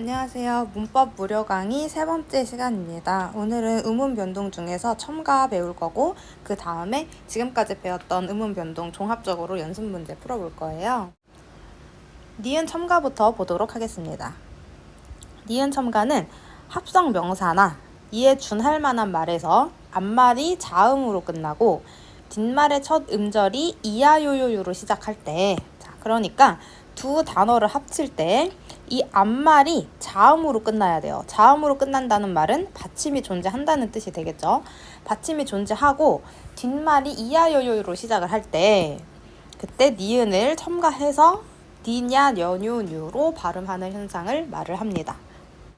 안녕하세요. 문법 무료 강의 세 번째 시간입니다. 오늘은 의문 변동 중에서 첨가 배울 거고 그 다음에 지금까지 배웠던 의문 변동 종합적으로 연습 문제 풀어볼 거예요. 니은 첨가부터 보도록 하겠습니다. 니은 첨가는 합성 명사나 이에 준할 만한 말에서 앞말이 자음으로 끝나고 뒷말의 첫 음절이 이하요요유로 시작할 때, 그러니까 두 단어를 합칠 때 이 앞말이 자음으로 끝나야 돼요. 자음으로 끝난다는 말은 받침이 존재한다는 뜻이 되겠죠. 받침이 존재하고 뒷말이 이하요요유로 시작을 할 때 그때 니은을 첨가해서 니냐 년유뉴로 발음하는 현상을 말을 합니다.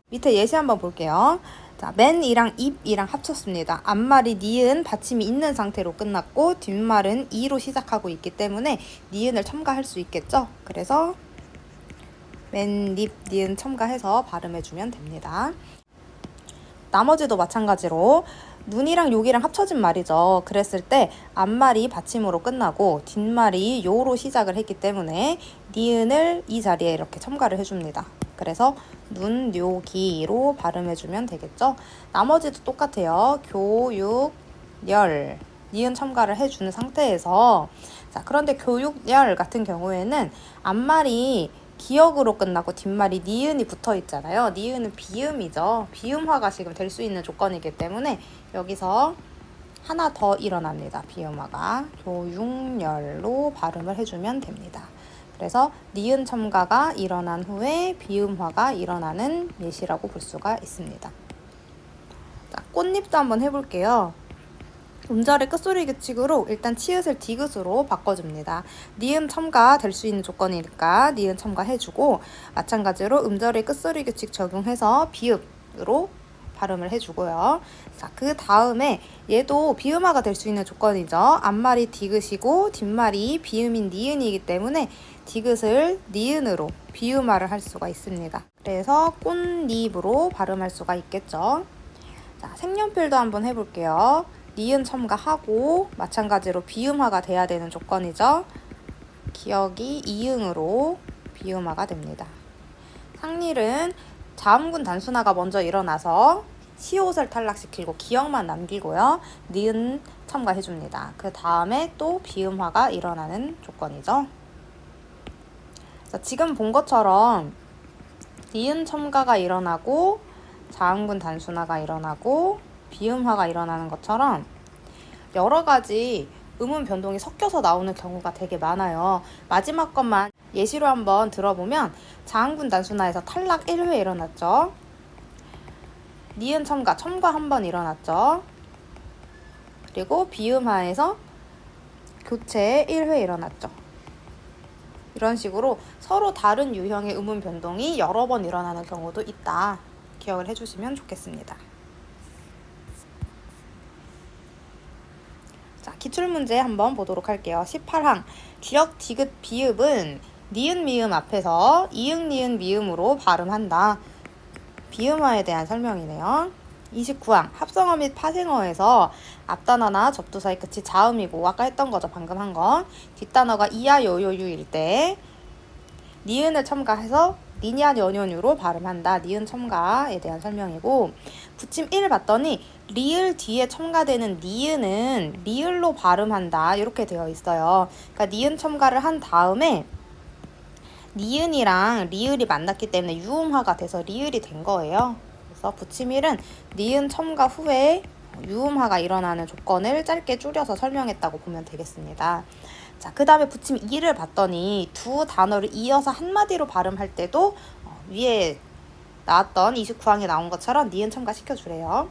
밑에 예시 한번 볼게요. 자, 맨이랑 입이랑 합쳤습니다. 앞말이 니은 받침이 있는 상태로 끝났고 뒷말은 이로 시작하고 있기 때문에 니은을 첨가할 수 있겠죠. 그래서 맨, 립, 니은 첨가해서 발음해주면 됩니다. 나머지도 마찬가지로 눈이랑 욕이랑 합쳐진 말이죠. 그랬을 때 앞말이 받침으로 끝나고 뒷말이 요로 시작을 했기 때문에 니은을 이 자리에 이렇게 첨가를 해줍니다. 그래서 눈, 요, 기로 발음해주면 되겠죠. 나머지도 똑같아요. 교육, 열, 니은 첨가를 해주는 상태에서 그런데 교육열 같은 경우에는 앞말이 기역으로 끝나고 뒷말이 니은이 붙어 있잖아요. 니은은 비음이죠. 비음화가 지금 될 수 있는 조건이기 때문에 여기서 하나 더 일어납니다. 비음화가 교육열로 발음을 해주면 됩니다. 그래서 니은 첨가가 일어난 후에 비음화가 일어나는 예시라고 볼 수가 있습니다. 자, 꽃잎도 한번 해볼게요. 음절의 끝소리 규칙으로 일단 치읓을 디귿으로 바꿔줍니다. 니은 첨가 될 수 있는 조건이니까 니은 첨가해주고 마찬가지로 음절의 끝소리 규칙 적용해서 비읍으로 발음을 해주고요. 자, 그 다음에 얘도 비음화가 될 수 있는 조건이죠. 앞말이 디귿이고 뒷말이 비음인 니은이기 때문에 디귿을 니은으로 비음화를 할 수가 있습니다. 그래서 꽃잎으로 발음할 수가 있겠죠. 자, 색연필도 한번 해볼게요. 니은 첨가하고 마찬가지로 비음화가 돼야 되는 조건이죠. 기역이 이응으로 비음화가 됩니다. 상릴은 자음군 단순화가 먼저 일어나서 시옷을 탈락시키고 기역만 남기고요. 니은 첨가해줍니다. 그 다음에 또 비음화가 일어나는 조건이죠. 지금 본 것처럼 니은 첨가가 일어나고 자음군 단순화가 일어나고 비음화가 일어나는 것처럼 여러 가지 음운 변동이 섞여서 나오는 경우가 되게 많아요. 마지막 것만 예시로 한번 들어보면 자음군 단순화에서 탈락 1회 일어났죠. 니은 첨가 한 번 일어났죠. 그리고 비음화에서 교체 1회 일어났죠. 이런 식으로 서로 다른 유형의 음운 변동이 여러 번 일어나는 경우도 있다. 기억을 해주시면 좋겠습니다. 자, 기출문제 한번 보도록 할게요. 18항 기역, 디귿, 비읍은 니은, 미음 앞에서 이응, 니은, 미음으로 발음한다. 비음화에 대한 설명이네요. 29항 합성어 및 파생어에서 앞단어나 접두사의 끝이 자음이고 아까 했던 거죠. 방금 한 거. 뒷단어가 이야, 요요유일 때 니은을 첨가해서 니냐, 연연유로 발음한다. 니은 첨가에 대한 설명이고 붙임 1 봤더니 리을 뒤에 첨가되는 니은은 리을로 발음한다. 이렇게 되어 있어요. 그러니까 니은 첨가를 한 다음에 니은이랑 리을이 만났기 때문에 유음화가 돼서 리을이 된 거예요. 그래서 붙임 1은 니은 첨가 후에 유음화가 일어나는 조건을 짧게 줄여서 설명했다고 보면 되겠습니다. 자, 그 다음에 붙임 2를 봤더니 두 단어를 이어서 한마디로 발음할 때도 위에 나왔던 29항에 나온 것처럼 니은 첨가 시켜주래요.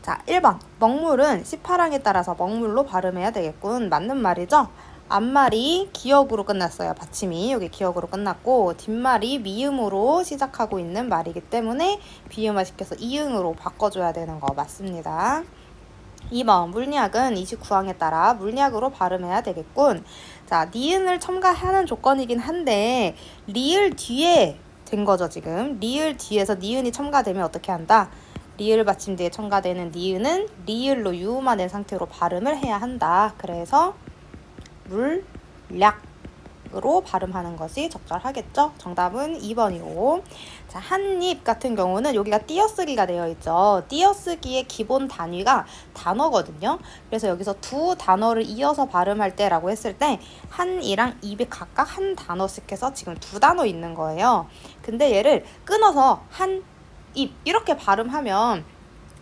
자, 1번 먹물은 18항에 따라서 먹물로 발음해야 되겠군. 맞는 말이죠? 앞말이 기역으로 끝났어요. 받침이 여기 기역으로 끝났고 뒷말이 미음으로 시작하고 있는 말이기 때문에 비음화 시켜서 이응으로 바꿔줘야 되는 거 맞습니다. 2번 물리학은 29항에 따라 물리학으로 발음해야 되겠군. 자, 니은을 첨가하는 조건이긴 한데 리을 뒤에 된 거죠. 지금 리을 뒤에서 니은이 첨가되면 어떻게 한다? 리을 받침 뒤에 첨가되는 니은은 리을로 유음화된 상태로 발음을 해야 한다. 그래서 물약 으로 발음하는 것이 적절하겠죠? 정답은 2번이고, 자, 한입 같은 경우는 여기가 띄어쓰기가 되어 있죠. 띄어쓰기의 기본 단위가 단어거든요. 그래서 여기서 두 단어를 이어서 발음할 때라고 했을 때 한이랑 입이 각각 한 단어씩 해서 지금 두 단어 있는 거예요. 근데 얘를 끊어서 한입 이렇게 발음하면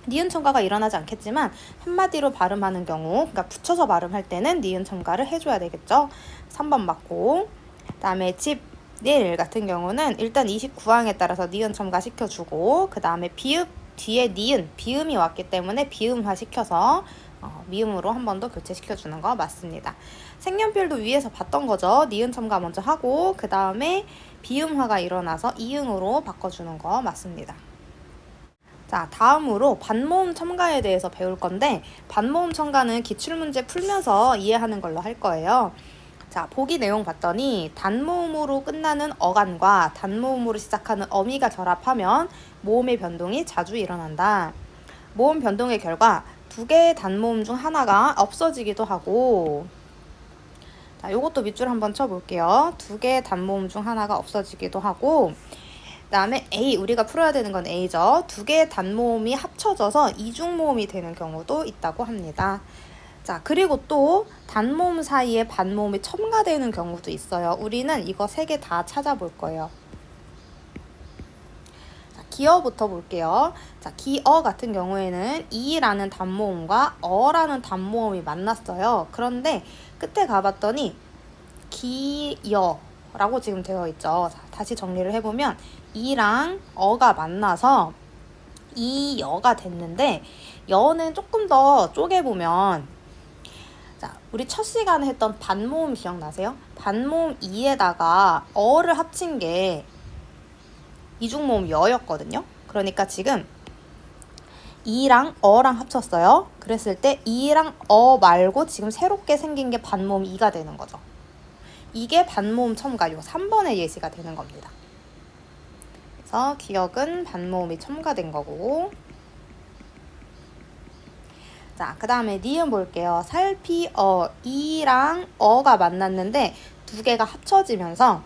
니은 첨가가 일어나지 않겠지만 한마디로 발음하는 경우, 그러니까 붙여서 발음할 때는 니은 첨가를 해줘야 되겠죠. 3번 맞고, 그다음에 집, 일 같은 경우는 일단 29항에 따라서 니은 첨가 시켜주고, 그 다음에 비읍 뒤에 니은, 비음이 왔기 때문에 비음화 시켜서 미음으로 한 번 더 교체시켜주는 거 맞습니다. 색연필도 위에서 봤던 거죠. 니은 첨가 먼저 하고 그 다음에 비음화가 일어나서 이응으로 바꿔주는 거 맞습니다. 자, 다음으로 반모음 첨가에 대해서 배울 건데, 반모음 첨가는 기출문제 풀면서 이해하는 걸로 할 거예요. 자, 보기 내용 봤더니 단모음으로 끝나는 어간과 단모음으로 시작하는 어미가 결합하면 모음의 변동이 자주 일어난다. 모음 변동의 결과 두 개의 단모음 중 하나가 없어지기도 하고, 자, 요것도 밑줄 한번 쳐볼게요. 두 개의 단모음 중 하나가 없어지기도 하고, 그 다음에 A, 우리가 풀어야 되는 건 A죠. 두 개의 단모음이 합쳐져서 이중모음이 되는 경우도 있다고 합니다. 자, 그리고 또 단모음 사이에 반모음이 첨가되는 경우도 있어요. 우리는 이거 세 개 다 찾아볼 거예요. 자, 기어부터 볼게요. 자, 기어 같은 경우에는 이라는 단모음과 어라는 단모음이 만났어요. 그런데 끝에 가봤더니 기여 라고 지금 되어 있죠. 자, 다시 정리를 해보면 이랑 어가 만나서 이여가 됐는데, 여는 조금 더 쪼개보면, 자, 우리 첫 시간에 했던 반모음 기억나세요? 반모음 이에다가 어를 합친 게 이중모음 여였거든요. 그러니까 지금 이랑 어랑 합쳤어요. 그랬을 때 이랑 어 말고 지금 새롭게 생긴 게 반모음 이가 되는 거죠. 이게 반모음 첨가, 요 3번의 예시가 되는 겁니다. 그래서 기억은 반모음이 첨가된 거고, 자, 그 다음에 니은 볼게요. 살피, 이랑 어가 만났는데 두 개가 합쳐지면서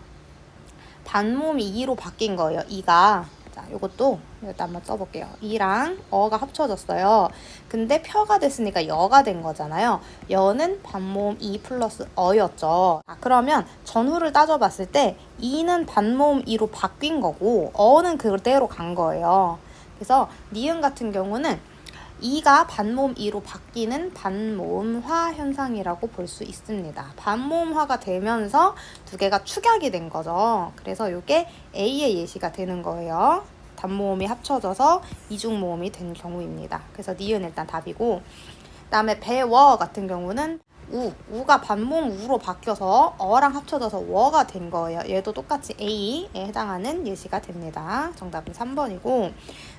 반모음이 이로 바뀐 거예요. 이가. 자, 요것도 일단 한번 써볼게요. 이랑 어가 합쳐졌어요. 근데 펴가 됐으니까 여가 된 거잖아요. 여는 반모음 이 플러스 어였죠. 그러면 전후를 따져봤을 때 이는 반모음 이로 바뀐 거고 어는 그대로 간 거예요. 그래서 니은 같은 경우는 이가 반모음 이로 바뀌는 반모음화 현상이라고 볼 수 있습니다. 반모음화가 되면서 두 개가 축약이 된 거죠. 그래서 이게 A의 예시가 되는 거예요. 단모음이 합쳐져서 이중모음이 된 경우입니다. 그래서 니은 일단 답이고, 그 다음에 배워 같은 경우는 우가 반모음 우로 바뀌어서 어랑 합쳐져서 워가 된 거예요. 얘도 똑같이 A에 해당하는 예시가 됩니다. 정답은 3번이고,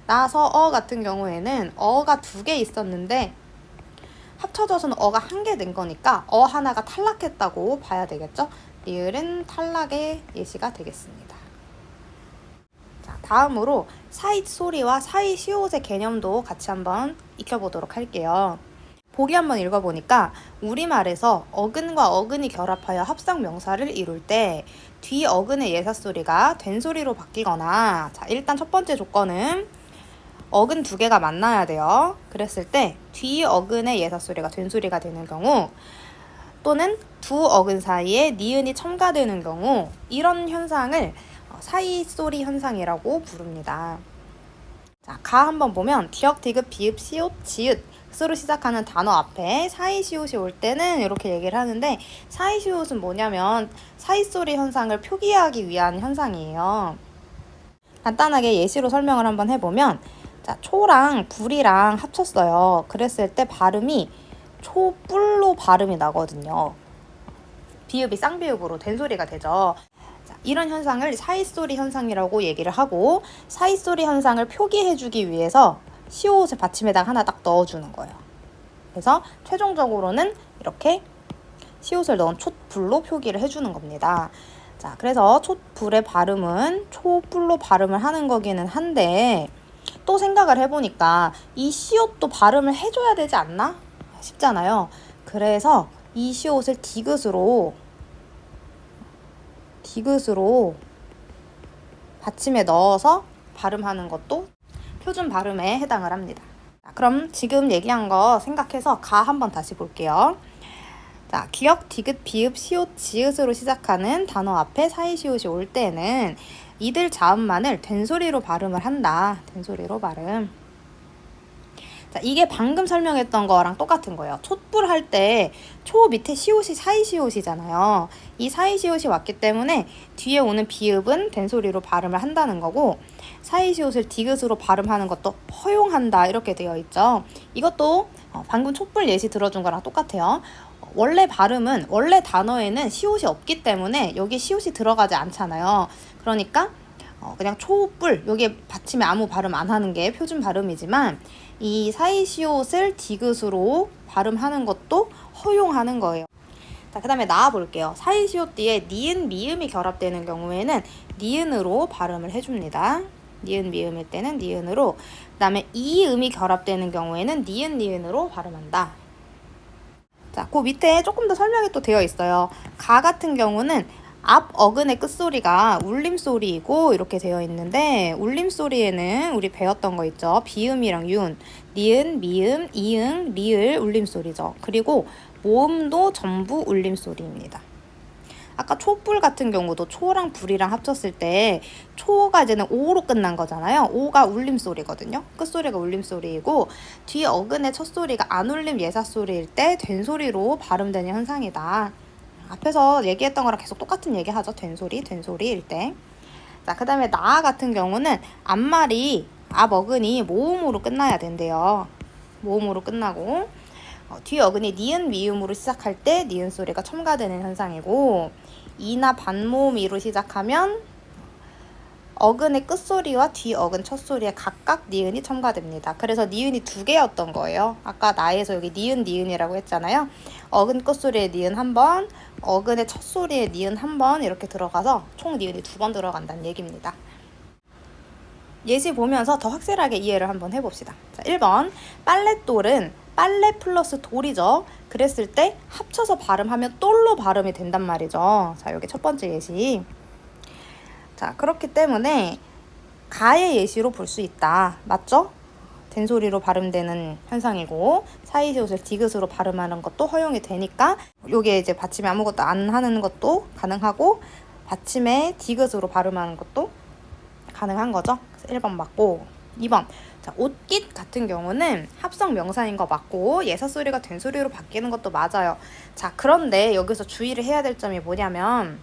나서 어 같은 경우에는 어가 두 개 있었는데 합쳐져서는 어가 한 개 된 거니까 어 하나가 탈락했다고 봐야 되겠죠? 리을은 탈락의 예시가 되겠습니다. 자, 다음으로 사잇 소리와 사잇 시옷의 개념도 같이 한번 익혀보도록 할게요. 보기 한번 읽어보니까 우리말에서 어근과 어근이 결합하여 합성 명사를 이룰 때 뒤 어근의 예사소리가 된소리로 바뀌거나, 자, 일단 첫 번째 조건은 어근 두 개가 만나야 돼요. 그랬을 때 뒤 어근의 예사소리가 된소리가 되는 경우, 또는 두 어근 사이에 니은이 첨가되는 경우, 이런 현상을 사이소리 현상이라고 부릅니다. 자, 가 한번 보면 기역, 디귿, 비읍, 시옷, 지읒 으로 시작하는 단어 앞에 사이시옷이 올 때는 이렇게 얘기를 하는데, 사이시옷은 뭐냐면 사이소리 현상을 표기하기 위한 현상이에요. 간단하게 예시로 설명을 한번 해보면, 자, 초랑 불이랑 합쳤어요. 그랬을 때 발음이 초불로 발음이 나거든요. 비읍이 쌍비읍으로 된 소리가 되죠. 자, 이런 현상을 사이소리 현상이라고 얘기를 하고, 사이소리 현상을 표기해주기 위해서 시옷을 받침에다가 하나 딱 넣어주는 거예요. 그래서 최종적으로는 이렇게 시옷을 넣은 촛불로 표기를 해주는 겁니다. 자, 그래서 촛불의 발음은 초불로 발음을 하는 거기는 한데, 또 생각을 해보니까 이 시옷도 발음을 해줘야 되지 않나 싶잖아요. 그래서 이 시옷을 디귿으로 디귿으로 받침에 넣어서 발음하는 것도 표준 발음에 해당을 합니다. 자, 그럼 지금 얘기한 거 생각해서 가 한번 다시 볼게요. 자, 기역, 디귿, 비읍, 시옷, 지읒으로 시작하는 단어 앞에 사이시옷이 올 때는 이들 자음만을 된소리로 발음을 한다. 된소리로 발음. 자, 이게 방금 설명했던 거랑 똑같은 거예요. 촛불 할 때 초 밑에 시옷이 사이시옷이잖아요. 이 사이시옷이 왔기 때문에 뒤에 오는 비읍은 된소리로 발음을 한다는 거고, 사이시옷을 디귿으로 발음하는 것도 허용한다 이렇게 되어 있죠. 이것도 방금 촛불 예시 들어준 거랑 똑같아요. 원래 발음은 원래 단어에는 시옷이 없기 때문에 여기 시옷이 들어가지 않잖아요. 그러니까 그냥 촛불 여기에 받침에 아무 발음 안 하는 게 표준 발음이지만 이 사이시옷을 디귿으로 발음하는 것도 허용하는 거예요. 자, 그 다음에 나와 볼게요. 사이시옷 뒤에 니은, 미음이 결합되는 경우에는 니은으로 발음을 해줍니다. 니은, 미음일 때는 니은으로. 그 다음에 이음이 결합되는 경우에는 니은, 니은으로 발음한다. 자, 그 밑에 조금 더 설명이 또 되어 있어요. 가 같은 경우는 앞 어근의 끝소리가 울림소리이고 이렇게 되어 있는데, 울림소리에는 우리 배웠던 거 있죠. 비음이랑 윤, 니은, 미음, 이응, 리을 울림소리죠. 그리고 모음도 전부 울림소리입니다. 아까 촛불 같은 경우도 초랑 불이랑 합쳤을 때 초가 이제는 오로 끝난 거잖아요. 오가 울림소리거든요. 끝소리가 울림소리이고 뒤에 어근의 첫소리가 안울림 예사소리일 때 된소리로 발음되는 현상이다. 앞에서 얘기했던 거랑 계속 똑같은 얘기 하죠. 된소리일 때. 자, 그 다음에 나 같은 경우는 앞말이 앞 어근이 모음으로 끝나야 된대요. 모음으로 끝나고 뒤 어근이 니은 미음으로 시작할 때 니은 소리가 첨가되는 현상이고, 이나 반모음이로 시작하면 어근의 끝소리와 뒤 어근 첫소리에 각각 니은이 첨가됩니다. 그래서 니은이 2개였던 거예요. 아까 나에서 여기 니은 니은이라고 했잖아요. 어근 끝소리에 니은 1번, 어근의 첫소리에 니은 1번 이렇게 들어가서 총 니은이 2번 들어간다는 얘기입니다. 예시 보면서 더 확실하게 이해를 한번 해봅시다. 자, 1번 빨랫돌은 빨래 플러스 돌이죠. 그랬을 때 합쳐서 발음하면 똘로 발음이 된단 말이죠. 자, 여기 첫 번째 예시. 자, 그렇기 때문에 가의 예시로 볼 수 있다. 맞죠? 된소리로 발음되는 현상이고 사이시옷을 디귿으로 발음하는 것도 허용이 되니까 요게 이제 받침에 아무것도 안 하는 것도 가능하고 받침에 디귿으로 발음하는 것도 가능한 거죠. 그래서 1번 맞고, 2번. 자, 옷깃 같은 경우는 합성 명사인 거 맞고 예사소리가 된소리로 바뀌는 것도 맞아요. 자, 그런데 여기서 주의를 해야 될 점이 뭐냐면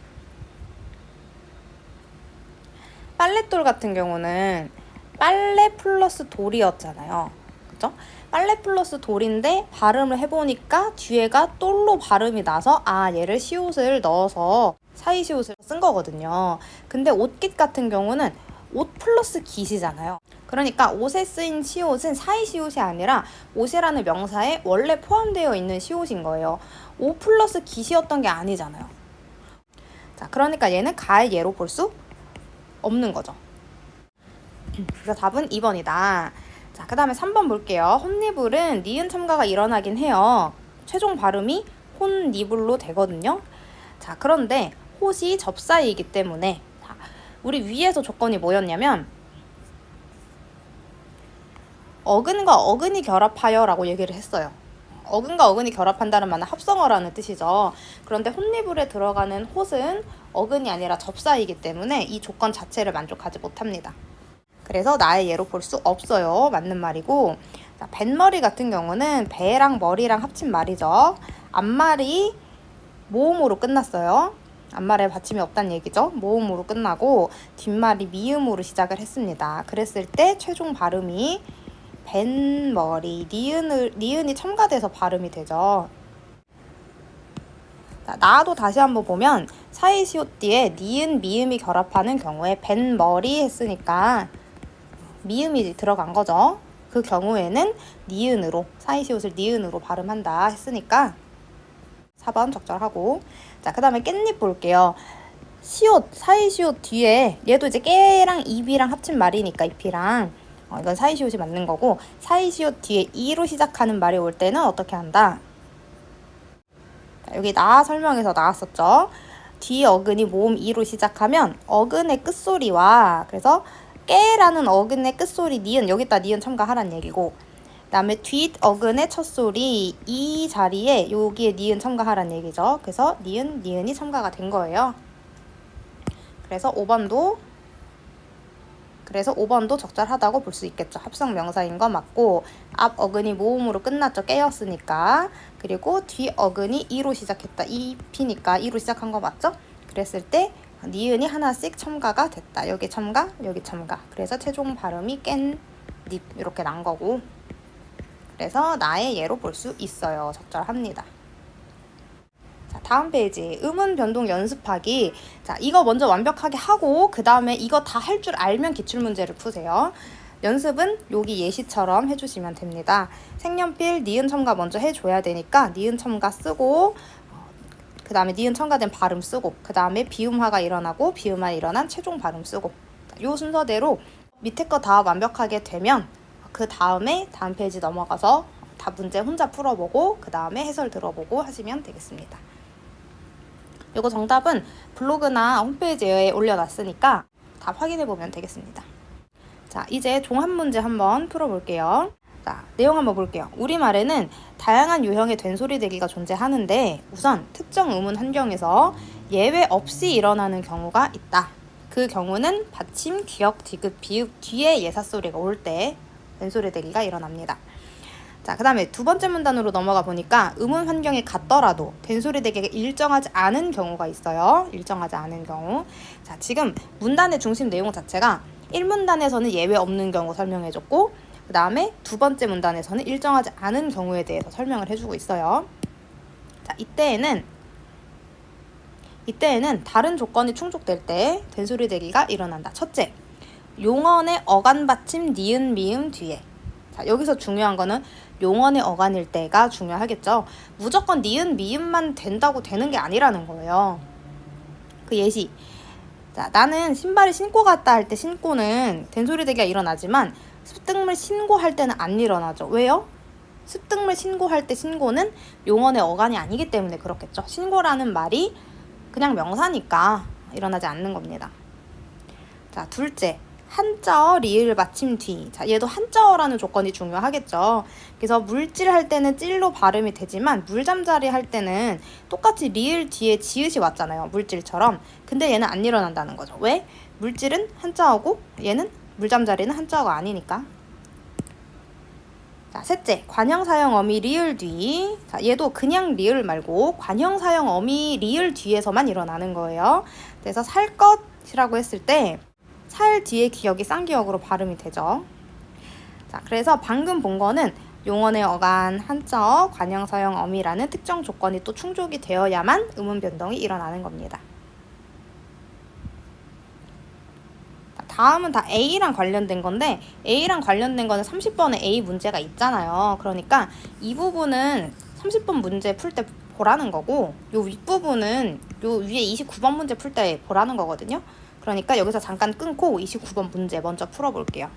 빨랫돌 같은 경우는 빨래 플러스 돌이었잖아요. 그죠? 빨래 플러스 돌인데 발음을 해보니까 뒤에가 똘로 발음이 나서 얘를 시옷을 넣어서 사이시옷을 쓴 거거든요. 근데 옷깃 같은 경우는 옷 플러스 깃이잖아요. 그러니까 옷에 쓰인 시옷은 사이시옷이 아니라 옷이라는 명사에 원래 포함되어 있는 시옷인 거예요. 옷 플러스 깃이었던 게 아니잖아요. 자, 그러니까 얘는 가의 예로 볼 수 없는 거죠. 그래서 답은 2번이다. 자, 그 다음에 3번 볼게요. 혼니불은 니은 첨가가 일어나긴 해요. 최종 발음이 혼니불로 되거든요. 자, 그런데 홑이 접사이기 때문에 우리 위에서 조건이 뭐였냐면 어근과 어근이 결합하여 라고 얘기를 했어요. 어근과 어근이 결합한다는 말은 합성어라는 뜻이죠. 그런데 혼니불에 들어가는 홑은 어근이 아니라 접사이기 때문에 이 조건 자체를 만족하지 못합니다. 그래서 나의 예로 볼 수 없어요. 맞는 말이고, 자, 뱃머리 같은 경우는 배랑 머리랑 합친 말이죠. 앞말이 모음으로 끝났어요. 앞말에 받침이 없다는 얘기죠. 모음으로 끝나고 뒷말이 미음으로 시작을 했습니다. 그랬을 때 최종 발음이 뱃머리, 니은이 첨가돼서 발음이 되죠. 자, 나도 다시 한번 보면 사이시옷 뒤에 니은, 미음이 결합하는 경우에 뱃머리 했으니까 미음이 들어간 거죠. 그 경우에는 니은으로, 사이시옷을 니은으로 발음한다 했으니까 4번 적절하고. 자, 그 다음에 깻잎 볼게요. 시옷, 사이시옷 뒤에 얘도 이제 깨랑 잎이랑 합친 말이니까 잎이랑 이건 사이시옷이 맞는 거고, 사이시옷 뒤에 이로 시작하는 말이 올 때는 어떻게 한다? 자, 여기 나 설명에서 나왔었죠. 뒤 어근이 모음 이로 시작하면 어근의 끝소리와 그래서 깨라는 어근의 끝소리 니은 여기다 니은 첨가하란 얘기고 그다음에 뒷 어근의 첫 소리 이 자리에 여기에 니은 첨가하란 얘기죠. 그래서 니은 니은이 첨가가 된 거예요. 그래서 5번도 적절하다고 볼 수 있겠죠. 합성 명사인 거 맞고 앞 어근이 모음으로 끝났죠. 깨였으니까. 그리고 뒤 어근이 이로 시작했다. 이 피니까 이로 시작한 거 맞죠? 그랬을 때 니은이 하나씩 첨가가 됐다. 여기 첨가, 여기 첨가. 그래서 최종 발음이 깬, 닙 이렇게 난 거고. 그래서 나의 예로 볼 수 있어요. 적절합니다. 자, 다음 페이지 음운 변동 연습하기. 자, 이거 먼저 완벽하게 하고 그 다음에 이거 다 할 줄 알면 기출문제를 푸세요. 연습은 여기 예시처럼 해주시면 됩니다. 색연필 니은 첨가 먼저 해줘야 되니까 니은 첨가 쓰고 그 다음에 니은 첨가된 발음 쓰고 그 다음에 비음화가 일어나고 비음화 일어난 최종 발음 쓰고 이 순서대로 밑에 거 다 완벽하게 되면 그 다음에 다음 페이지 넘어가서 다 문제 혼자 풀어보고 그 다음에 해설 들어보고 하시면 되겠습니다. 이거 정답은 블로그나 홈페이지에 올려놨으니까 다 확인해보면 되겠습니다. 자, 이제 종합 문제 한번 풀어볼게요. 자, 내용 한번 볼게요. 우리말에는 다양한 유형의 된소리 대기가 존재하는데 우선 특정 음운 환경에서 예외 없이 일어나는 경우가 있다. 그 경우는 받침, 귀역, 디귿, 비읍 뒤에 예사소리가 올 때 된소리 대기가 일어납니다. 자, 그 다음에 두 번째 문단으로 넘어가 보니까 음운 환경이 같더라도 된소리 대기가 일정하지 않은 경우가 있어요. 일정하지 않은 경우. 자, 지금 문단의 중심 내용 자체가 1문단에서는 예외 없는 경우 설명해줬고 그 다음에 두 번째 문단에서는 일정하지 않은 경우에 대해서 설명을 해주고 있어요. 자, 이때에는 다른 조건이 충족될 때 된소리 대기가 일어난다. 첫째, 용언의 어간 받침 니은 미음 뒤에. 자, 여기서 중요한 거는 용언의 어간일 때가 중요하겠죠. 무조건 니은 미음만 된다고 되는 게 아니라는 거예요. 그 예시. 자, 나는 신발을 신고 갔다 할 때 신고는 된소리 대기가 일어나지만 습등물 신고할 때는 안 일어나죠. 왜요? 습등물 신고할 때 신고는 용언의 어간이 아니기 때문에 그렇겠죠. 신고라는 말이 그냥 명사니까 일어나지 않는 겁니다. 자, 둘째. 한자어 리을 받침 뒤. 자, 얘도 한자어라는 조건이 중요하겠죠. 그래서 물질 할 때는 찔로 발음이 되지만 물잠자리 할 때는 똑같이 리을 뒤에 지읒이 왔잖아요. 물질처럼. 근데 얘는 안 일어난다는 거죠. 왜? 물질은 한자어고 얘는 물잠자리는 한자어가 아니니까. 자, 셋째. 관형사형 어미 리을 뒤. 자, 얘도 그냥 리을 말고 관형사형 어미 리을 뒤에서만 일어나는 거예요. 그래서 살 것이라고 했을 때 살 뒤에 기역이 쌍기역으로 발음이 되죠. 자, 그래서 방금 본 거는 용언의 어간, 한자어, 관형사형 어미라는 특정 조건이 또 충족이 되어야만 음운 변동이 일어나는 겁니다. 자, 다음은 다 A랑 관련된 건데 A랑 관련된 거는 30번에 A 문제가 있잖아요. 그러니까 이 부분은 30번 문제 풀 때 보라는 거고 요 윗부분은 요 위에 29번 문제 풀 때 보라는 거거든요. 그러니까 여기서 잠깐 끊고 29번 문제 먼저 풀어볼게요.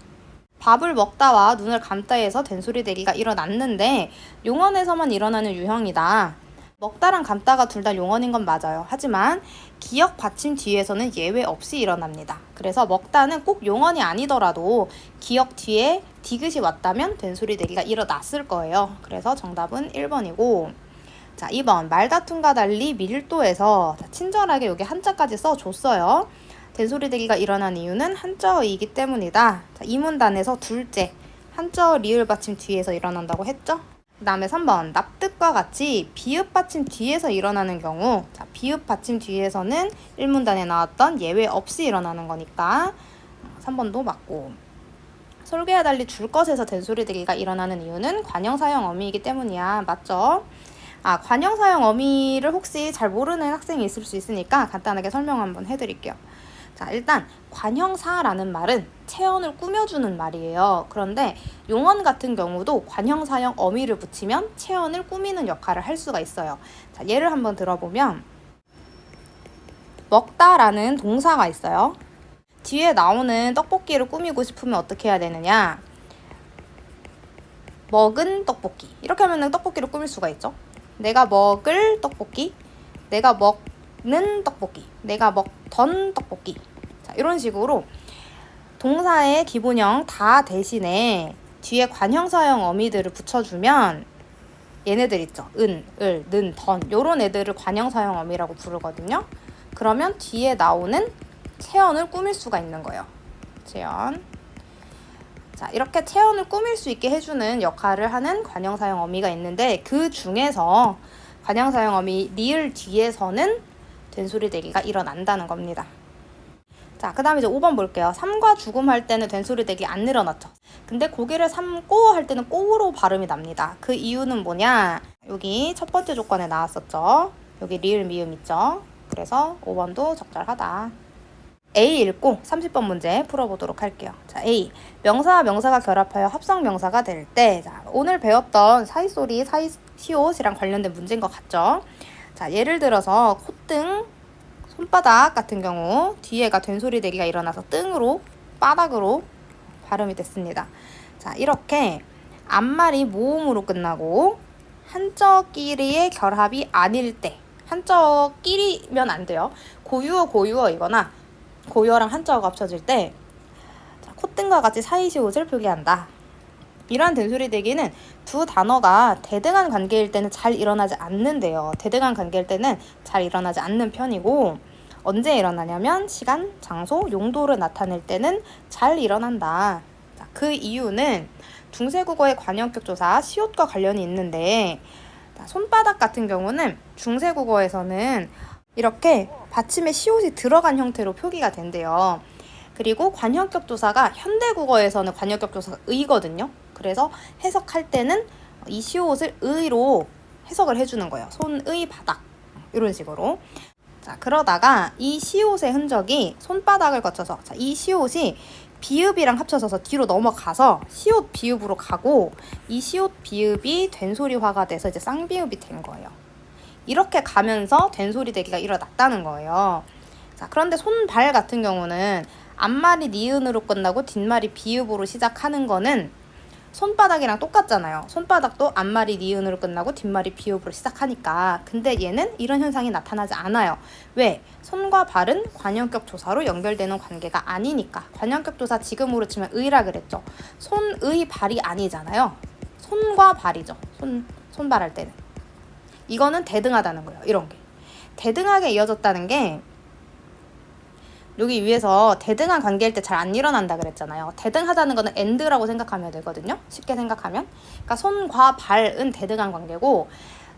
밥을 먹다와 눈을 감다에서 된소리 대기가 일어났는데 용언에서만 일어나는 유형이다. 먹다랑 감다가 둘 다 용언인 건 맞아요. 하지만 기역 받침 뒤에서는 예외 없이 일어납니다. 그래서 먹다는 꼭 용언이 아니더라도 기역 뒤에 디귿이 왔다면 된소리 대기가 일어났을 거예요. 그래서 정답은 1번이고 자, 2번 말다툼과 달리 밀도에서 친절하게 여기 한자까지 써줬어요. 된소리 대기가 일어난 이유는 한자어이기 때문이다. 자, 이 문단에서 둘째, 한자어 리을 받침 뒤에서 일어난다고 했죠? 그 다음에 3번, 납득과 같이 비읍 받침 뒤에서 일어나는 경우 자, 비읍 받침 뒤에서는 1문단에 나왔던 예외 없이 일어나는 거니까 3번도 맞고 설계와 달리 줄 것에서 된소리 대기가 일어나는 이유는 관형사형 어미이기 때문이야. 맞죠? 아, 관형사형 어미를 혹시 잘 모르는 학생이 있을 수 있으니까 간단하게 설명 한번 해드릴게요. 자, 일단 관형사라는 말은 체언을 꾸며주는 말이에요. 그런데 용언 같은 경우도 관형사형 어미를 붙이면 체언을 꾸미는 역할을 할 수가 있어요. 자, 예를 한번 들어보면 먹다라는 동사가 있어요. 뒤에 나오는 떡볶이를 꾸미고 싶으면 어떻게 해야 되느냐? 먹은 떡볶이. 이렇게 하면 떡볶이를 꾸밀 수가 있죠. 내가 먹을 떡볶이, 내가 먹는 떡볶이, 내가 먹던 떡볶이. 자, 이런 식으로 동사의 기본형 다 대신에 뒤에 관형사형 어미들을 붙여주면 얘네들 있죠. 은, 을, 는, 던 요런 애들을 관형사형 어미라고 부르거든요. 그러면 뒤에 나오는 체언을 꾸밀 수가 있는 거예요. 체언. 자, 이렇게 체언을 꾸밀 수 있게 해주는 역할을 하는 관형사형 어미가 있는데 그 중에서 관형사형 어미 리을 뒤에서는 된소리대기가 일어난다는 겁니다. 자, 그 다음에 이제 5번 볼게요. 삼과 죽음 할 때는 된소리대기 안 일어났죠. 근데 고개를 삼고 할 때는 꼬로 발음이 납니다. 그 이유는 뭐냐? 여기 첫 번째 조건에 나왔었죠. 여기 리을 미음 있죠. 그래서 5번도 적절하다. A 읽고 30번 문제 풀어보도록 할게요. 자, A. 명사와 명사가 결합하여 합성 명사가 될 때, 자, 오늘 배웠던 사이소리, 사이시옷이랑 관련된 문제인 것 같죠? 자, 예를 들어서 콧등, 손바닥 같은 경우 뒤에가 된소리 대기가 일어나서 뜬으로, 바닥으로 발음이 됐습니다. 자, 이렇게 앞말이 모음으로 끝나고 한자끼리의 결합이 아닐 때, 한자끼리면 안 돼요. 고유어이거나 고유어랑 한자어가 합쳐질 때 콧등과 같이 사이시옷을 표기한다. 이러한 된소리 대기는 두 단어가 대등한 관계일 때는 잘 일어나지 않는데요. 대등한 관계일 때는 잘 일어나지 않는 편이고 언제 일어나냐면 시간, 장소, 용도를 나타낼 때는 잘 일어난다. 자, 그 이유는 중세국어의 관형격 조사 시옷과 관련이 있는데 손바닥 같은 경우는 중세국어에서는 이렇게 받침에 시옷이 들어간 형태로 표기가 된대요. 그리고 관형격 조사가 현대국어에서는 관형격 조사가 의거든요. 그래서 해석할 때는 이 시옷을 의로 해석을 해주는 거예요. 손의 바닥 이런 식으로. 자, 그러다가 이 시옷의 흔적이 손바닥을 거쳐서 이 시옷이 비읍이랑 합쳐져서 뒤로 넘어가서 시옷 비읍으로 가고 이 시옷 비읍이 된소리화가 돼서 이제 쌍비읍이 된 거예요. 이렇게 가면서 된소리 대기가 일어났다는 거예요. 자, 그런데 손발 같은 경우는 앞말이 니은으로 끝나고 뒷말이 비읍으로 시작하는 거는 손바닥이랑 똑같잖아요. 손바닥도 앞말이 니은으로 끝나고 뒷말이 비읍으로 시작하니까. 근데 얘는 이런 현상이 나타나지 않아요. 왜? 손과 발은 관형격 조사로 연결되는 관계가 아니니까. 관형격 조사 지금으로 치면 의라 그랬죠. 손의 발이 아니잖아요. 손과 발이죠. 손발 할 때는. 이거는 대등하다는 거예요. 이런 게. 대등하게 이어졌다는 게 여기 위에서 대등한 관계일 때 잘 안 일어난다 그랬잖아요. 대등하다는 거는 and라고 생각하면 되거든요. 쉽게 생각하면. 그러니까 손과 발은 대등한 관계고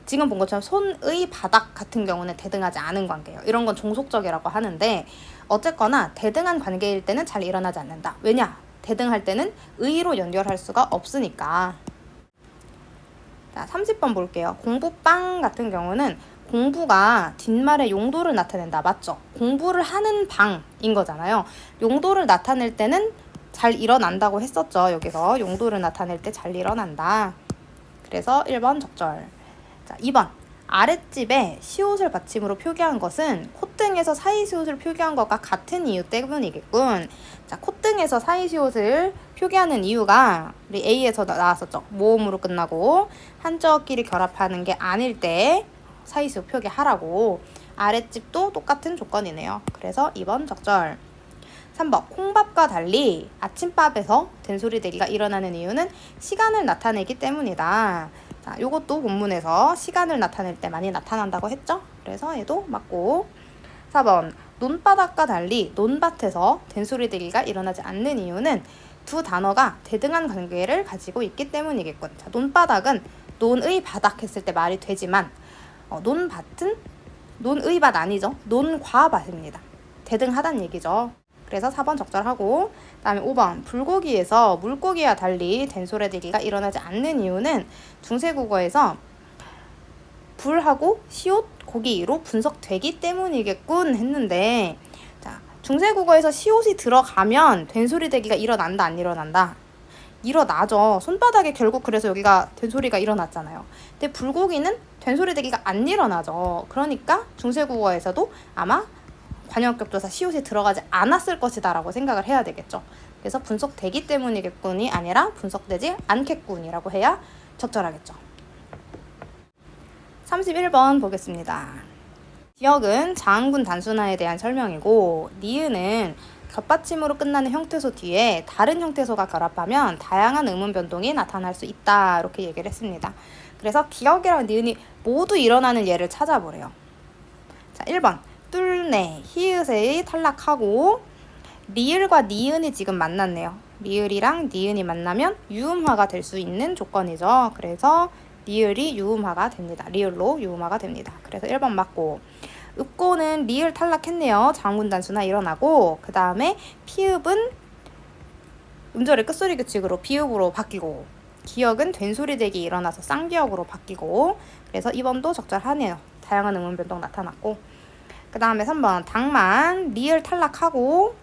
지금 본 것처럼 손의 바닥 같은 경우는 대등하지 않은 관계예요. 이런 건 종속적이라고 하는데 어쨌거나 대등한 관계일 때는 잘 일어나지 않는다. 왜냐? 대등할 때는 의로 연결할 수가 없으니까. 자, 30번 볼게요. 공부방 같은 경우는 공부가 뒷말의 용도를 나타낸다. 맞죠? 공부를 하는 방인 거잖아요. 용도를 나타낼 때는 잘 일어난다고 했었죠. 여기서 용도를 나타낼 때 잘 일어난다. 그래서 1번 적절. 자, 2번. 아랫집에 시옷을 받침으로 표기한 것은 콧등에서 사이시옷을 표기한 것과 같은 이유 때문이겠군. 자, 콧등에서 사이시옷을 표기하는 이유가 우리 A에서 나왔었죠. 모음으로 끝나고 한자어끼리 결합하는 게 아닐 때 사이시옷 표기하라고. 아랫집도 똑같은 조건이네요. 그래서 2번 적절. 3번 콩밥과 달리 아침밥에서 된소리 대기가 일어나는 이유는 시간을 나타내기 때문이다. 자, 요것도 본문에서 시간을 나타낼 때 많이 나타난다고 했죠? 그래서 얘도 맞고. 4번 논바닥과 달리 논밭에서 된소리 대기가 일어나지 않는 이유는 두 단어가 대등한 관계를 가지고 있기 때문이겠군. 자, 논바닥은 논의 바닥 했을 때 말이 되지만 논밭은 논의 밭 아니죠. 논과 밭입니다. 대등하다는 얘기죠. 그래서 4번 적절하고, 그 다음에 5번 불고기에서 물고기와 달리 된소리 대기가 일어나지 않는 이유는 중세국어에서 불하고 시옷 고기로 분석되기 때문이겠군 했는데, 자, 중세국어에서 시옷이 들어가면 된소리 대기가 일어난다 안 일어난다? 일어나죠. 손바닥에 결국 그래서 여기가 된소리가 일어났잖아요. 근데 불고기는 된소리 대기가 안 일어나죠. 그러니까 중세국어에서도 아마 관형격 조사 시옷이 들어가지 않았을 것이다 라고 생각을 해야 되겠죠. 그래서 분석되기 때문이겠군이 아니라 분석되지 않겠군이라고 해야 적절하겠죠. 31번 보겠습니다. 기역은 자음군 단순화에 대한 설명이고, 니은은 겹받침으로 끝나는 형태소 뒤에 다른 형태소가 결합하면 다양한 음운 변동이 나타날 수 있다, 이렇게 얘기를 했습니다. 그래서 기역이랑 니은이 모두 일어나는 예를 찾아보래요. 자, 1번 뚫네, 히읗의 탈락하고 리을과 니은이 지금 만났네요. 리을이랑 니은이 만나면 유음화가 될 수 있는 조건이죠. 그래서 리을이 유음화가 됩니다. 리을로 유음화가 됩니다. 그래서 1번 맞고, 읍고는 리을 탈락했네요. 자음군 단수나 일어나고, 그 다음에 피읍은 음절의 끝소리 규칙으로 비읍으로 바뀌고, 기역은 된소리 대기 일어나서 쌍기역으로 바뀌고, 그래서 2번도 적절하네요. 다양한 음운 변동 나타났고, 그 다음에 3번 당만 리을 탈락하고,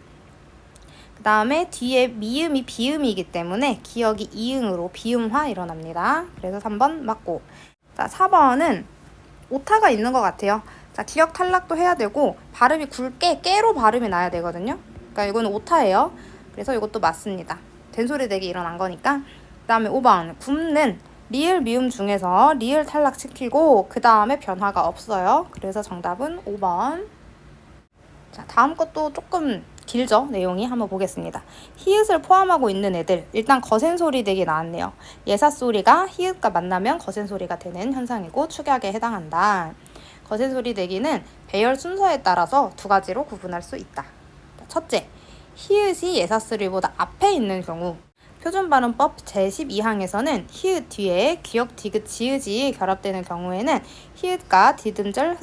그 다음에 뒤에 미음이 비음이기 때문에 기역이 이응으로 비음화 일어납니다. 그래서 3번 맞고, 자 4번은 오타가 있는 것 같아요. 자, 기역 탈락도 해야 되고 발음이 굵게 깨로 발음이 나야 되거든요. 그러니까 이거는 오타예요. 그래서 이것도 맞습니다. 된소리 대기 일어난 거니까. 그 다음에 5번 굽는 리을 미음 중에서 리을 탈락시키고 그 다음에 변화가 없어요. 그래서 정답은 5번. 자, 다음 것도 조금 길죠? 내용이. 한번 보겠습니다. 히읗을 포함하고 있는 애들, 일단 거센소리 대기 나왔네요. 예사소리가 히읗과 만나면 거센소리가 되는 현상이고 축약에 해당한다. 거센소리 대기는 배열 순서에 따라서 두 가지로 구분할 수 있다. 첫째, 히읗이 예사소리보다 앞에 있는 경우, 표준발음법 제12항에서는 히읗 뒤에 기역, 디귿, 지읒이 결합되는 경우에는 히읗과 디귿절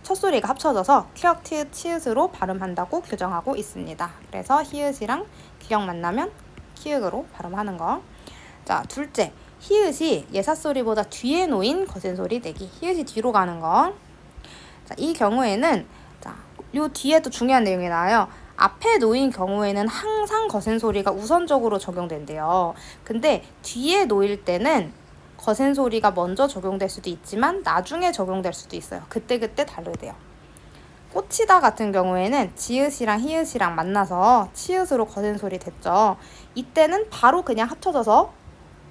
첫소리가 합쳐져서 키역, 티읕, 치읓으로 발음한다고 규정하고 있습니다. 그래서 히읗이랑 기역 만나면 키읔으로 발음하는 거. 자, 둘째, 히읗이 예사소리보다 뒤에 놓인 거센소리 대기, 히읗이 뒤로 가는 거. 자, 이 경우에는 자, 요 뒤에도 중요한 내용이 나와요. 앞에 놓인 경우에는 항상 거센소리가 우선적으로 적용된대요. 근데 뒤에 놓일 때는 거센소리가 먼저 적용될 수도 있지만 나중에 적용될 수도 있어요. 그때그때 다르대요. 꽂히다 같은 경우에는 지읒이랑 히읗이랑 만나서 치읓으로 거센소리 됐죠. 이때는 바로 그냥 합쳐져서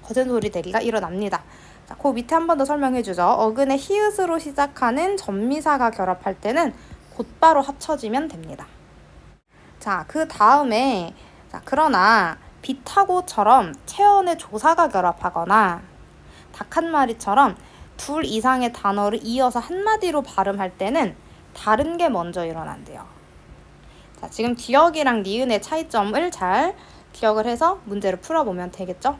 거센소리 대기가 일어납니다. 자, 그 밑에 한 번 더 설명해주죠. 어근에 히읗으로 시작하는 전미사가 결합할 때는 곧바로 합쳐지면 됩니다. 자, 그 다음에 그러나 빛하고처럼 체언의 조사가 결합하거나 닭 한 마리처럼 둘 이상의 단어를 이어서 한마디로 발음할 때는 다른 게 먼저 일어난대요. 자, 지금 기역이랑 니은의 차이점을 잘 기억을 해서 문제를 풀어보면 되겠죠?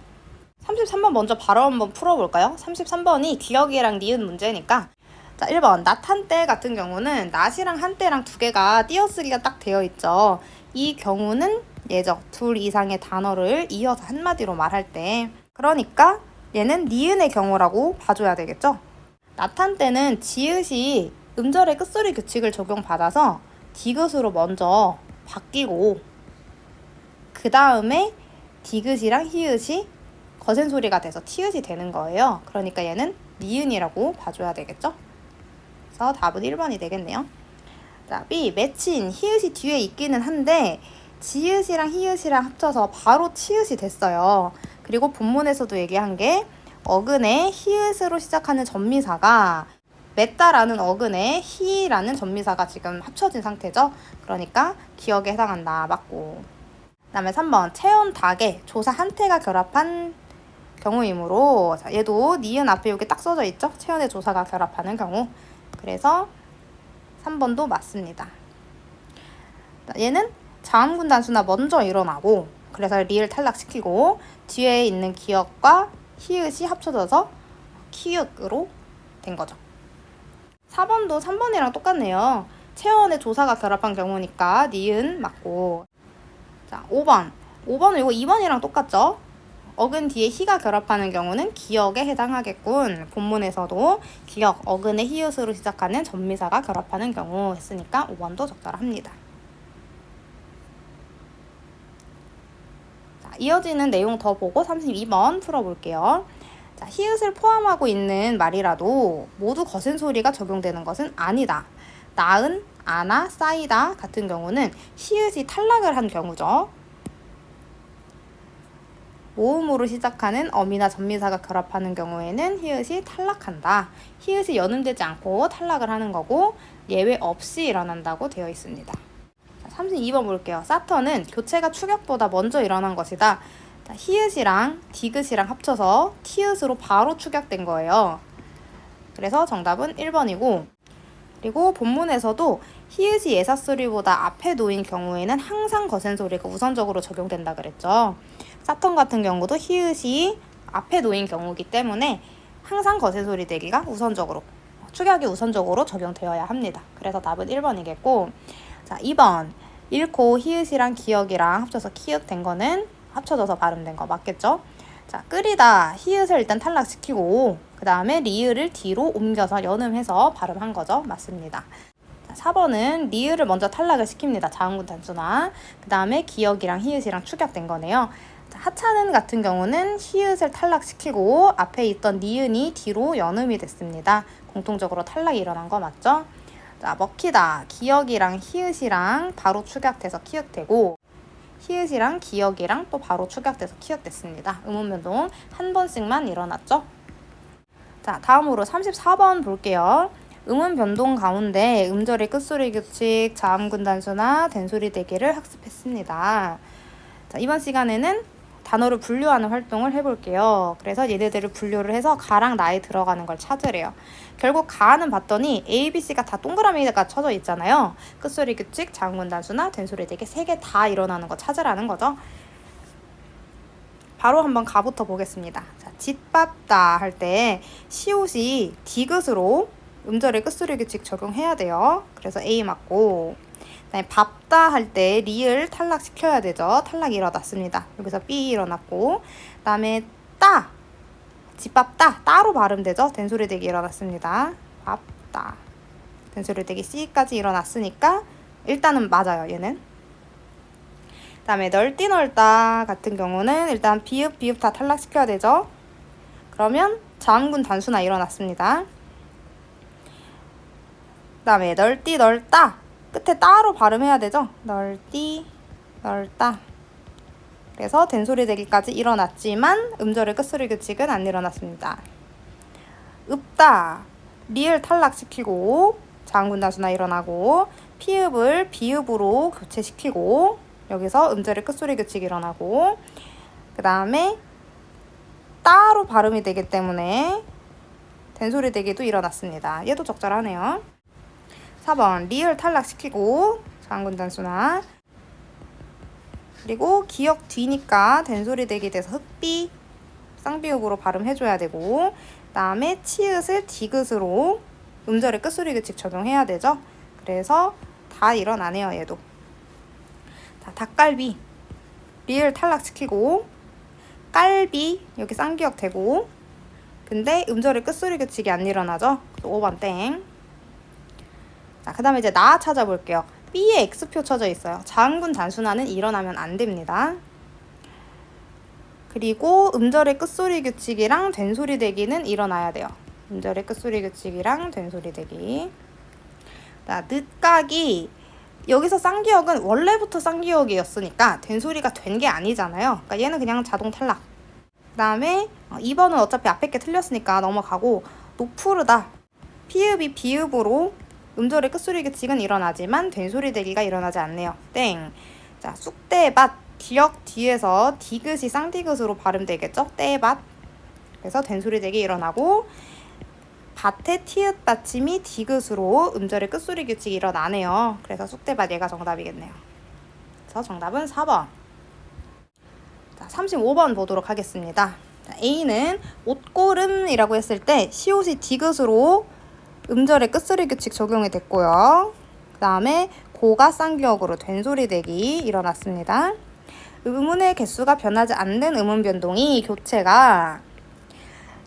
33번 먼저 바로 한번 풀어볼까요? 33번이 기역이랑 니은 문제니까. 자, 1번 낫 한때 같은 경우는 낫이랑 한때랑 두 개가 띄어쓰기가 딱 되어 있죠. 이 경우는 예죠. 둘 이상의 단어를 이어서 한마디로 말할 때. 그러니까 얘는 니은의 경우라고 봐줘야 되겠죠? 낫한 때는 지읒이 음절의 끝소리 규칙을 적용받아서 디귿으로 먼저 바뀌고 그 다음에 디귿이랑 히읗이 거센소리가 돼서 티읕이 되는 거예요. 그러니까 얘는 니은이라고 봐줘야 되겠죠? 그래서 답은 1번이 되겠네요. 자, B. 맺힌 히읗이 뒤에 있기는 한데 지읒이랑 히읗이랑 합쳐서 바로 치읓이 됐어요. 그리고 본문에서도 얘기한 게 어근에 히읗으로 시작하는 전미사가 맺다라는 어근에 히라는 전미사가 지금 합쳐진 상태죠. 그러니까 기역에 해당한다. 맞고. 그 다음에 3번 체온 닭에 조사 한태가 결합한 경우이므로 자, 얘도 니은 앞에 여기 딱 써져 있죠. 체온의 조사가 결합하는 경우. 그래서 3번도 맞습니다. 얘는 자음군 단수나 먼저 일어나고 그래서 리을 탈락시키고 뒤에 있는 기역과 히읗이 합쳐져서 키읔으로 된 거죠. 4번도 3번이랑 똑같네요. 체온의 조사가 결합한 경우니까 니은 맞고. 자, 5번. 5번은 이거 2번이랑 똑같죠? 어근 뒤에 히가 결합하는 경우는 기역에 해당하겠군. 본문에서도 기역, 어근의 히읗으로 시작하는 전미사가 결합하는 경우 했으니까 5번도 적절합니다. 자, 이어지는 내용 더 보고 32번 풀어볼게요. 자, 히읗을 포함하고 있는 말이라도 모두 거센 소리가 적용되는 것은 아니다. 나은, 아나, 싸이다 같은 경우는 히읗이 탈락을 한 경우죠. 모음으로 시작하는 어미나 전미사가 결합하는 경우에는 히읗이 탈락한다. 히읗이 연음되지 않고 탈락을 하는 거고 예외 없이 일어난다고 되어 있습니다. 32번 볼게요. 사턴은 교체가 추격보다 먼저 일어난 것이다. 히읗이랑 디귿이랑 합쳐서 티읕으로 바로 추격된 거예요. 그래서 정답은 1번이고, 그리고 본문에서도 히읗이 예사소리보다 앞에 놓인 경우에는 항상 거센 소리가 우선적으로 적용된다 그랬죠. 사턴 같은 경우도 히읗이 앞에 놓인 경우이기 때문에 항상 거센 소리 내기가 우선적으로, 추격이 우선적으로 적용되어야 합니다. 그래서 답은 1번이겠고, 자, 2번. 잃고 히읗이랑 기억이랑 합쳐서 키읔 된 거는 합쳐져서 발음된 거 맞겠죠? 자, 끓이다. 히읗을 일단 탈락시키고 그 다음에 리을을 뒤로 옮겨서 연음해서 발음한 거죠. 맞습니다. 자, 4번은 리을을 먼저 탈락을 시킵니다. 자음군 단수나. 그 다음에 기억이랑 히읗이랑 축약된 거네요. 자, 하찮은 같은 경우는 히읗을 탈락시키고 앞에 있던 니은이 뒤로 연음이 됐습니다. 공통적으로 탈락이 일어난 거 맞죠? 자, 먹히다. 기억이랑 히읗이랑 바로 축약돼서 키읔되고 히읗이랑 기억이랑 또 바로 축약돼서 키읔됐습니다. 음운변동 한 번씩만 일어났죠? 자, 다음으로 34번 볼게요. 음운변동 가운데 음절의 끝소리 규칙, 자음군 단수나 된소리 대기를 학습했습니다. 자, 이번 시간에는 단어를 분류하는 활동을 해볼게요. 그래서 얘네들을 분류를 해서 가랑 나에 들어가는 걸 찾으래요. 결국 가는 봤더니 A, B, C가 다 동그라미가 쳐져 있잖아요. 끝소리 규칙, 자음군 단수나 된소리 대기 3개 다 일어나는 거 찾으라는 거죠. 바로 한번 가부터 보겠습니다. 자, 짓밟다 할 때 시옷이 디귿으로 음절의 끝소리 규칙 적용해야 돼요. 그래서 A 맞고, 그다음에 밟다 할 때 리을 탈락시켜야 되죠. 탈락이 일어났습니다. 여기서 B 일어났고, 그다음에 따, 짓밟다, 따로 발음되죠. 된소리 대기 일어났습니다. 밟다, 된소리 대기 C까지 일어났으니까 일단은 맞아요. 얘는. 그다음에 널뛰 널다 같은 경우는 일단 비읍 다 탈락시켜야 되죠. 그러면 자음군 단수나 일어났습니다. 그다음에 널뛰 널다 끝에 따로 발음해야 되죠. 널뛰 널다. 그래서 된소리 대기까지 일어났지만 음절의 끝소리 규칙은 안 일어났습니다. 읍다 리을 탈락시키고 자음군 단수나 일어나고, 피읍을 비읍으로 교체시키고 여기서 음절의 끝소리 규칙이 일어나고, 그 다음에 따로 발음이 되기 때문에 된소리 대기도 일어났습니다. 얘도 적절하네요. 4번 리을 탈락시키고 자음군 단수나, 그리고 기억 뒤니까 된소리 대기 돼서 흑비 쌍비읍으로 발음해줘야 되고, 그 다음에 치읓을 디귿으로 음절의 끝소리 규칙 적용해야 되죠. 그래서 다 일어나네요. 얘도. 자, 닭갈비 리을 탈락시키고 깔비 여기 쌍기역 되고, 근데 음절의 끝소리 규칙이 안 일어나죠. 5번 땡. 자, 그 다음에 이제 나 찾아볼게요. B에 X표 쳐져 있어요. 자음군 단순화는 일어나면 안 됩니다. 그리고 음절의 끝소리 규칙이랑 된소리 대기는 일어나야 돼요. 음절의 끝소리 규칙이랑 된소리 대기. 자, 늦가기 여기서 쌍기역은 원래부터 쌍기역이었으니까 된소리가 된 게 아니잖아요. 그러니까 얘는 그냥 자동 탈락. 그 다음에 2번은 어차피 앞에 게 틀렸으니까 넘어가고, 노푸르다 피읍이 비읍으로 음절의 끝소리 규칙은 일어나지만 된소리 대기가 일어나지 않네요. 땡. 자, 쑥대밭 기역 뒤에서 디귿이 쌍디귿으로 발음되겠죠. 떼밭. 그래서 된소리 대기 일어나고, 밭의 티읕 받침이 디귿으로 음절의 끝소리 규칙이 일어나네요. 그래서 쑥대밭 얘가 정답이겠네요. 그래서 정답은 4번. 자, 35번 보도록 하겠습니다. 자, A는 옷고름이라고 했을 때 시옷이 디귿으로 음절의 끝소리 규칙 적용이 됐고요. 그 다음에 고가 쌍기역으로 된소리 대기 일어났습니다. 음운의 개수가 변하지 않는 음운 변동이 교체가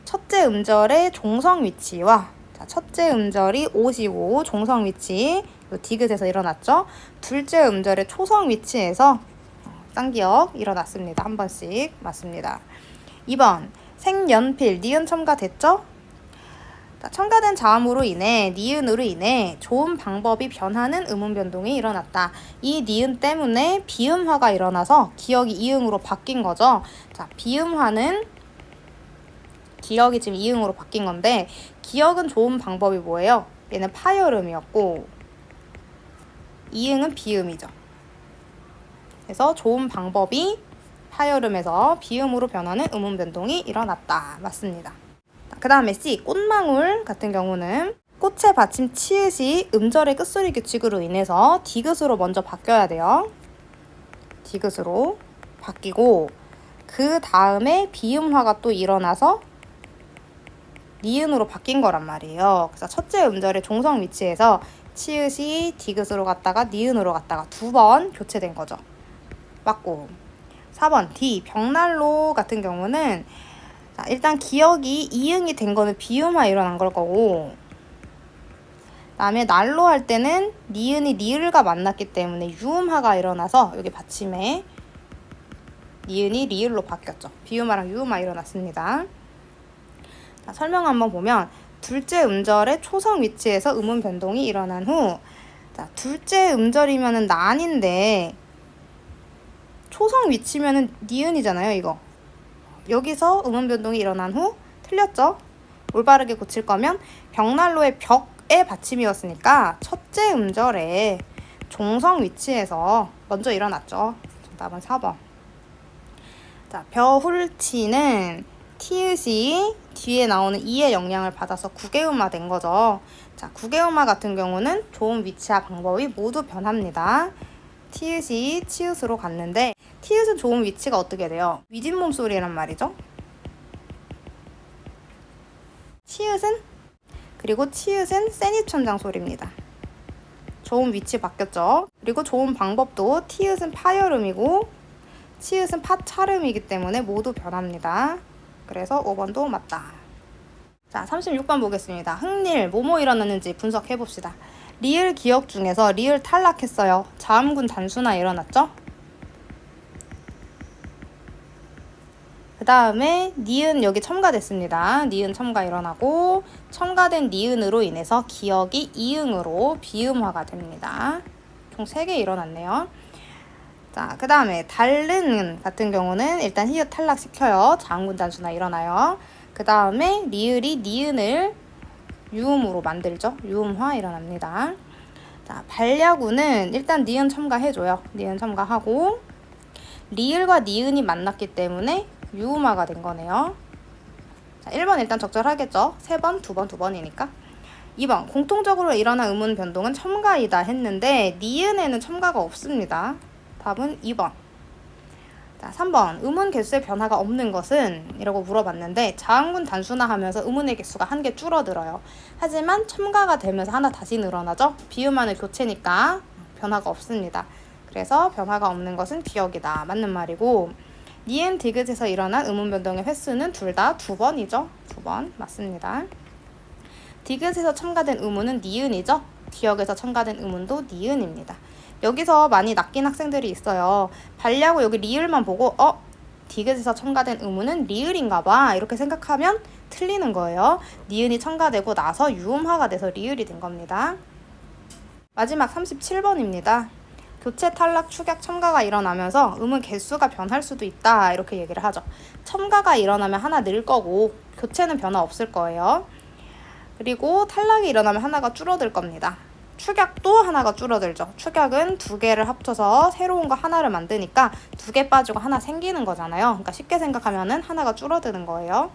첫째 음절의 종성 위치와, 자, 첫째 음절이 55 종성 위치 디귿에서 일어났죠. 둘째 음절의 초성 위치에서 쌍기역 일어났습니다. 한 번씩 맞습니다. 2번 생연필 니은 첨가됐죠. 자, 첨가된 자음으로 인해 니은으로 인해 좋은 방법이 변하는 음운 변동이 일어났다. 이 니은 때문에 비음화가 일어나서 기역이 이응으로 바뀐 거죠. 자, 비음화는 기역이 지금 이응으로 바뀐 건데, 기역은 좋은 방법이 뭐예요? 얘는 파열음이었고, 이응은 비음이죠. 그래서 좋은 방법이 파여름에서 비음으로 변하는 음운 변동이 일어났다. 맞습니다. 그 다음에 C, 꽃망울 같은 경우는 꽃의 받침 치읓이 음절의 끝소리 규칙으로 인해서 디귿으로 먼저 바뀌어야 돼요. 디귿으로 바뀌고 그 다음에 비음화가 또 일어나서 니은으로 바뀐 거란 말이에요. 그래서 첫째 음절의 종성 위치에서 치읓이 디귿으로 갔다가 니은으로 갔다가 2번 교체된 거죠. 맞고 4번 D, 벽난로 같은 경우는 자, 일단 기역이 이응이 된 거는 비음화 일어난 걸 거고 그다음에 난로 할 때는 니은이 리을과 만났기 때문에 유음화가 일어나서 여기 받침에 니은이 리을로 바뀌었죠. 비음화랑 유음화 일어났습니다. 자, 설명 한번 보면 둘째 음절의 초성 위치에서 음운 변동이 일어난 후 자, 둘째 음절이면은 난인데 초성 위치면은 니은이잖아요, 이거. 여기서 음운 변동이 일어난 후 틀렸죠? 올바르게 고칠 거면 벽난로의 벽의 받침이었으니까 첫째 음절에 종성 위치에서 먼저 일어났죠. 정답은 4번. 자, 벼훌치는 티읕이 뒤에 나오는 이의 영향을 받아서 구개음화 된 거죠. 자, 구개음화 같은 경우는 좋은 위치와 방법이 모두 변합니다. 티읕이 치읓으로 갔는데 티읕은 좋은 위치가 어떻게 돼요? 위진몸 소리란 말이죠. 치읓은? 그리고 치읓은 세니천장 소리입니다. 좋은 위치 바뀌었죠. 그리고 좋은 방법도 티읕은 파여름이고 치읓은 파차름이기 때문에 모두 변합니다. 그래서 5번도 맞다. 자, 36번 보겠습니다. 흥릴, 뭐뭐 일어났는지 분석해봅시다. 리을 기억 중에서 리을 탈락했어요. 자음군 단수나 일어났죠? 그 다음에 니은 여기 첨가됐습니다. 니은 첨가 일어나고 첨가된 니은으로 인해서 기억이 이응으로 비음화가 됩니다. 총 3개 일어났네요. 자, 그 다음에 다른 같은 경우는 일단 히읗 탈락시켜요. 자음군 단수나 일어나요. 그 다음에 리을이 니은을 유음으로 만들죠. 유음화 일어납니다. 자, 발야구는 일단 니은 첨가해줘요. 니은 첨가하고 리을과 니은이 만났기 때문에 유음화가 된 거네요. 자, 1번 일단 적절하겠죠. 3번, 2번, 2번이니까. 2번 공통적으로 일어난 음운 변동은 첨가이다 했는데 니은에는 첨가가 없습니다. 답은 2번. 자, 3번 음운 개수의 변화가 없는 것은? 이라고 물어봤는데 자음군 단수나 하면서 음운의 개수가 한 개 줄어들어요. 하지만 첨가가 되면서 하나 다시 늘어나죠. 비음하는 교체니까 변화가 없습니다. 그래서 변화가 없는 것은 기억이다. 맞는 말이고 니은 디귿에서 일어난 음운 변동의 횟수는 둘 다 2번이죠. 2번 맞습니다. 디귿에서 첨가된 음운은 니은이죠. 기억에서 첨가된 음운도 니은입니다. 여기서 많이 낚인 학생들이 있어요. 발리하고 여기 리을만 보고 디귿에서 첨가된 음운은 리을인가봐 이렇게 생각하면 틀리는 거예요. 니은이 첨가되고 나서 유음화가 돼서 리을이 된 겁니다. 마지막 37번입니다. 교체, 탈락, 축약, 첨가가 일어나면서 음운 개수가 변할 수도 있다 이렇게 얘기를 하죠. 첨가가 일어나면 하나 늘 거고 교체는 변화 없을 거예요. 그리고 탈락이 일어나면 하나가 줄어들 겁니다. 축약도 하나가 줄어들죠. 축약은 2개를 합쳐서 새로운 거 하나를 만드니까 2개 빠지고 하나 생기는 거잖아요. 그러니까 쉽게 생각하면은 하나가 줄어드는 거예요.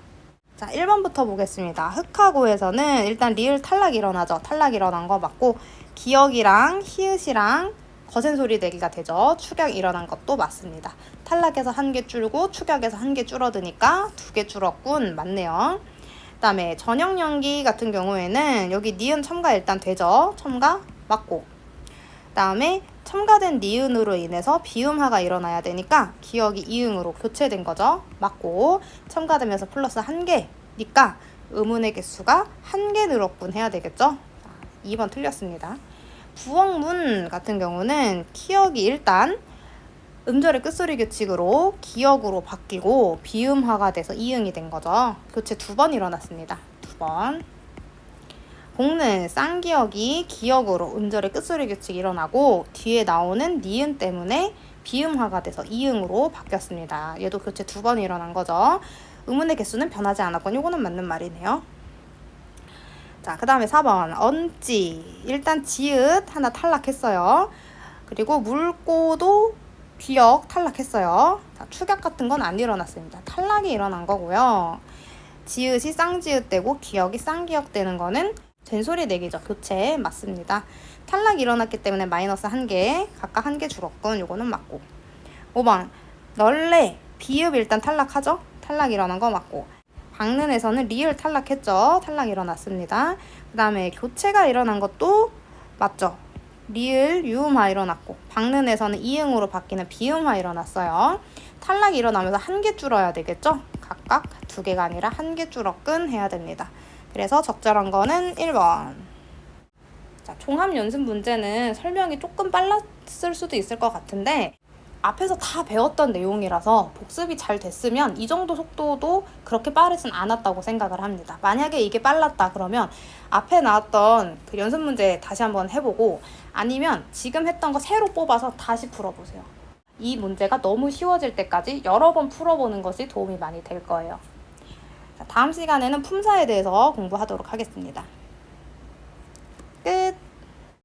자, 1번부터 보겠습니다. 흑하고에서는 일단 리을 탈락 일어나죠. 탈락 일어난 거 맞고 기역이랑 히읗이랑 거센 소리 내기가 되죠. 축약 일어난 것도 맞습니다. 탈락해서 1개 줄고 축약에서 1개 줄어드니까 2개 줄었군. 맞네요. 그 다음에 전형 연기 같은 경우에는 여기 니은 첨가 일단 되죠. 첨가 맞고 그 다음에 첨가된 니은으로 인해서 비음화가 일어나야 되니까 기역이 이응으로 교체된 거죠. 맞고 첨가되면서 플러스 1개니까 음운의 개수가 1개 늘었군 해야 되겠죠. 2번 틀렸습니다. 부엉문 같은 경우는 기역이 일단 음절의 끝소리 규칙으로 기역으로 바뀌고 비음화가 돼서 이응이 된 거죠. 교체 2번 일어났습니다. 2번. 복는 쌍기역이 기역으로 음절의 끝소리 규칙이 일어나고 뒤에 나오는 니은 때문에 비음화가 돼서 이응으로 바뀌었습니다. 얘도 교체 2번 일어난 거죠. 음운의 개수는 변하지 않았고 이거는 맞는 말이네요. 자, 그 다음에 4번 언찌. 일단 지읒 하나 탈락했어요. 그리고 물고도 기역 탈락했어요. 자, 축약 같은 건 안 일어났습니다. 탈락이 일어난 거고요. 지읒이 쌍지읒 되고 기역이 쌍기역 되는 거는 된소리 내기죠. 교체 맞습니다. 탈락이 일어났기 때문에 마이너스 1개, 각각 1개 줄었군. 요거는 맞고. 5번 널레, 비읍 일단 탈락하죠. 탈락 일어난 거 맞고. 박는에서는 리을 탈락했죠. 탈락 일어났습니다. 그 다음에 교체가 일어난 것도 맞죠. 리을, 유음화 일어났고, 박는에서는 이응으로 바뀌는 비음화 일어났어요. 탈락이 일어나면서 1개 줄어야 되겠죠? 각각 2개가 아니라 1개 줄었군 해야 됩니다. 그래서 적절한 거는 1번. 자, 종합 연습 문제는 설명이 조금 빨랐을 수도 있을 것 같은데 앞에서 다 배웠던 내용이라서 복습이 잘 됐으면 이 정도 속도도 그렇게 빠르진 않았다고 생각을 합니다. 만약에 이게 빨랐다 그러면 앞에 나왔던 그 연습 문제 다시 한번 해보고 아니면 지금 했던 거 새로 뽑아서 다시 풀어보세요. 이 문제가 너무 쉬워질 때까지 여러 번 풀어보는 것이 도움이 많이 될 거예요. 자, 다음 시간에는 품사에 대해서 공부하도록 하겠습니다.